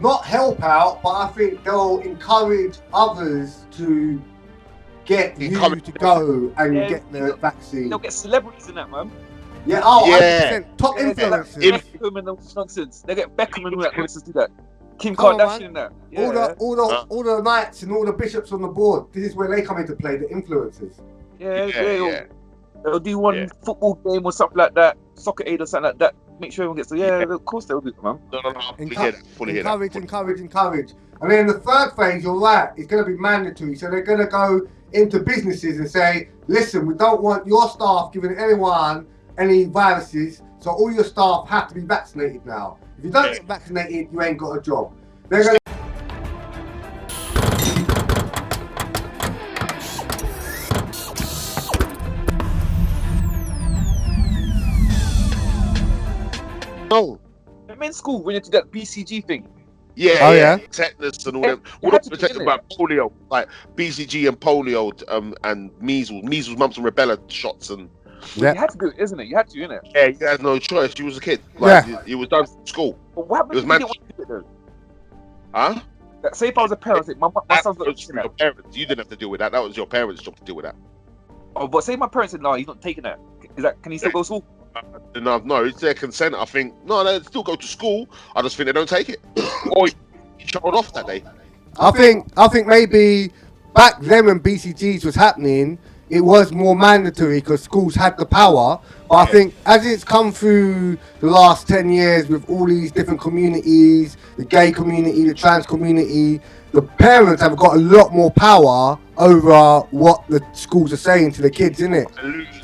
not help out, but I think they'll encourage others to get you to go and get the vaccine. They'll get celebrities in that, man. Yeah, 100%. Top influencers. Beckham and all this nonsense. They get Beckham and all that nonsense do that. Kim Kardashian and that. Yeah. All the knights and all the bishops on the board. This is where they come into play, the influencers. They'll do one football game or something like that, soccer aid or something like that. Make sure everyone gets to. Of course they'll do it, man. No. Encourage. And then the third phase, you're right, it's going to be mandatory. So they're going to go into businesses and say, listen, we don't want your staff giving anyone any viruses, so all your staff have to be vaccinated now. If you don't get vaccinated, you ain't got a job. They're going to... No. I'm in school when you do that BCG thing. Tetanus and all them. All the protection about polio, like BCG and polio, and measles, mumps and rubella shots, and you had to do it, isn't it? You had to, innit? Yeah, you had no choice. You was a kid. Like, it was done from school. But what happened if you didn't want to do it though? Huh? Say if I was a parent, my son's not taking your parents. You didn't have to deal with that. That was your parents' job to deal with that. Oh, but say my parents said no, he's not taking that. Can he still go to school? No, it's their consent. I think they still go to school. I just think they don't take it. Or you shut off that day. I think maybe back then when BCGs was happening, it was more mandatory because schools had the power. But I think as it's come through the last 10 years with all these different communities, the gay community, the trans community, the parents have got a lot more power over what the schools are saying to the kids, innit?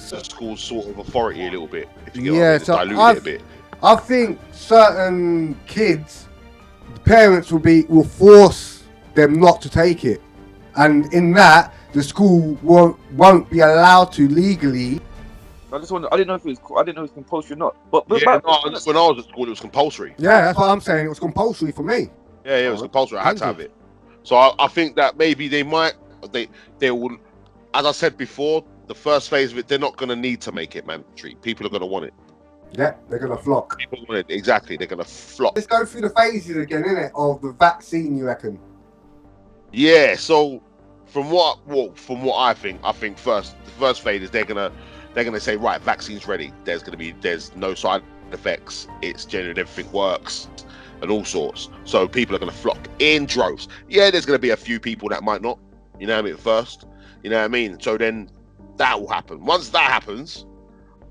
The school's sort of authority a little bit. If you get so dilute it a bit. I think certain kids, the parents will force them not to take it, and in that the school won't be allowed to legally. I didn't know if it was compulsory or not. But when I was at school, it was compulsory. Yeah, that's what I'm saying. It was compulsory for me. Yeah, it was compulsory. I had to have it. So I think that maybe they will. As I said before, the first phase of it, they're not going to need to make it mandatory. People are going to want it. Yeah, they're going to flock. People want it. Exactly, they're going to flock. Let's go through the phases again, innit, of the vaccine, you reckon? Yeah, so from what I think the first phase is they're gonna say, right, vaccine's ready. There's no side effects. It's genuine, everything works, and all sorts. So people are gonna flock in droves. Yeah, there's gonna be a few people that might not. You know what I mean? First, you know what I mean. So then that will happen. Once that happens,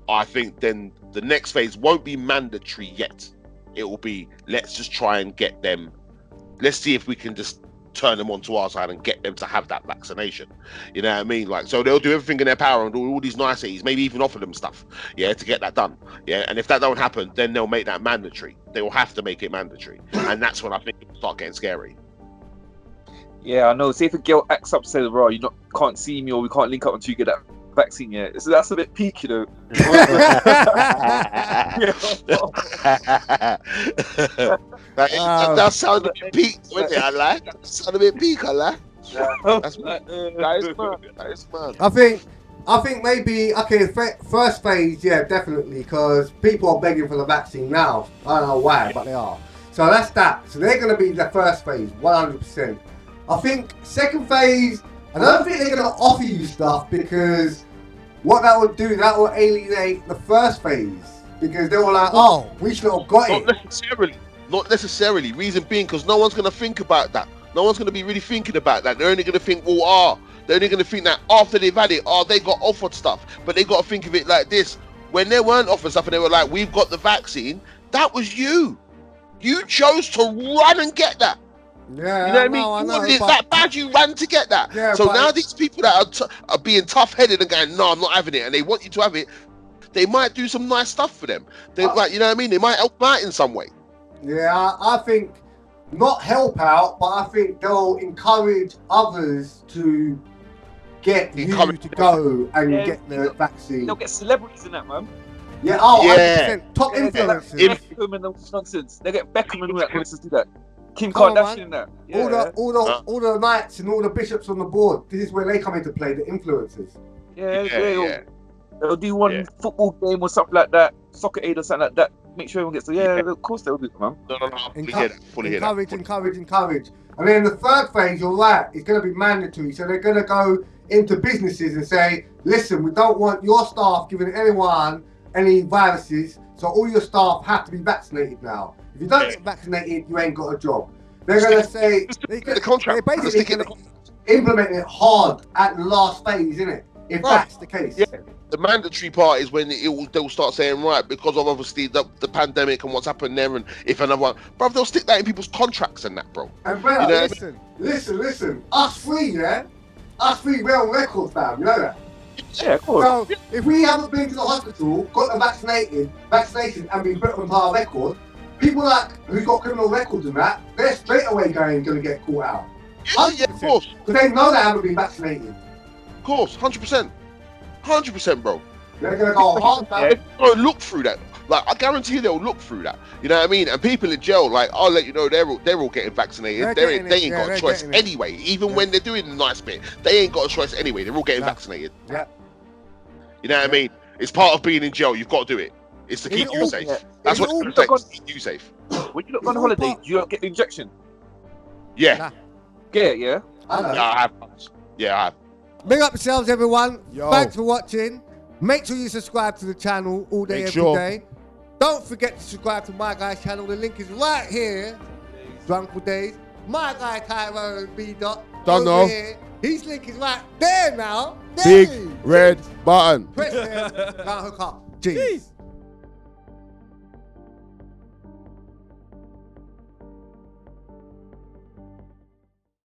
I think then the next phase won't be mandatory yet. It will be, let's just try and get them. Let's see if we can just turn them onto our side and get them to have that vaccination. You know what I mean? Like, so they'll do everything in their power and do all these niceties, maybe even offer them stuff, to get that done. Yeah, and if that don't happen, then they'll make that mandatory. They will have to make it mandatory, and that's when I think it'll start getting scary. Yeah, I know. Say if a girl acts up, says, "Bro, you can't see me, or we can't link up until you get that vaccine." Yeah, so that's a bit peak, you know. That sounded a bit peak, wasn't it? I like. That sounded a bit peak. I like. That's mad. That is mad. I think maybe first phase, definitely, because people are begging for the vaccine now. I don't know why, but they are. So that's that. So they're going to be the first phase, 100%. I think second phase, I don't think they're going to offer you stuff, because what that would do, that will alienate the first phase, because they were like, oh, we should have got it. Not necessarily. Reason being, because no one's going to think about that. No one's going to be really thinking about that. They're only going to think, they're only going to think that after they've had it, they got offered stuff. But they got to think of it like this. When they weren't offered stuff and they were like, we've got the vaccine, that was you. You chose to run and get that. Yeah, you know what I mean? It's that bad you ran to get that. Yeah, so now these people that are being tough-headed and going, no, I'm not having it, and they want you to have it, they might do some nice stuff for them. They like, you know what I mean? They might help out in some way. Yeah, I think not help out, but I think they'll encourage others to get you to go and get the vaccine. They'll get celebrities in that, man. Yeah, 100%. Top influencers. Beckham and all this nonsense. They get Beckham and all that nonsense do that. Kim Kardashian and that. Yeah. All the knights and all the bishops on the board. This is where they come into play, the influencers. They'll do one football game or something like that, soccer aid or something like that. make sure everyone gets the. Yeah, of course they'll do it, man. No, I fully hear that. Fully hear that. Encourage. And then the third phase, you're right, it's going to be mandatory. So they're going to go into businesses and say, listen, we don't want your staff giving anyone any viruses, so all your staff have to be vaccinated now. If you don't get vaccinated, you ain't got a job. They're going to say, the contract. they're basically going to implement it hard at the last phase, innit? If that's the case. Yeah. The mandatory part is when they'll start saying, right, because of obviously the pandemic and what's happened there, and if another one, bro, they'll stick that in people's contracts and that, bro. And bro, you know listen, us three, we're on record, fam, you know that? Yeah, of course. So, if we haven't been to the hospital, got the vaccination and been put on our record, people like who've got criminal records and that, they're straight away going to get caught out. Yeah, of course. Because they know they haven't been vaccinated. Of course, 100%. 100%, bro. They're going to go hard, fam. They'll look through that. Like, I guarantee they'll look through that. You know what I mean? And people in jail, like, I'll let you know, they're all getting vaccinated. They ain't got a choice anyway. Even when they're doing the nice bit, they ain't got a choice anyway. They're all getting vaccinated. Yeah. You know what I mean? It's part of being in jail. You've got to do it. It's to keep you safe. That's what it's to keep you safe. When you look on holiday, do you not get the injection? Yeah. Yeah. I have. Yeah, I have. Big up yourselves, everyone. Yo. Thanks for watching. Make sure you subscribe to the channel all day, every day. Don't forget to subscribe to my guy's channel. The link is right here. Drunkle Days. My guy Tyrone B. Dot. Don't know. Here. His link is right there now. Big red button. Press there. Can't hook up. Jeez.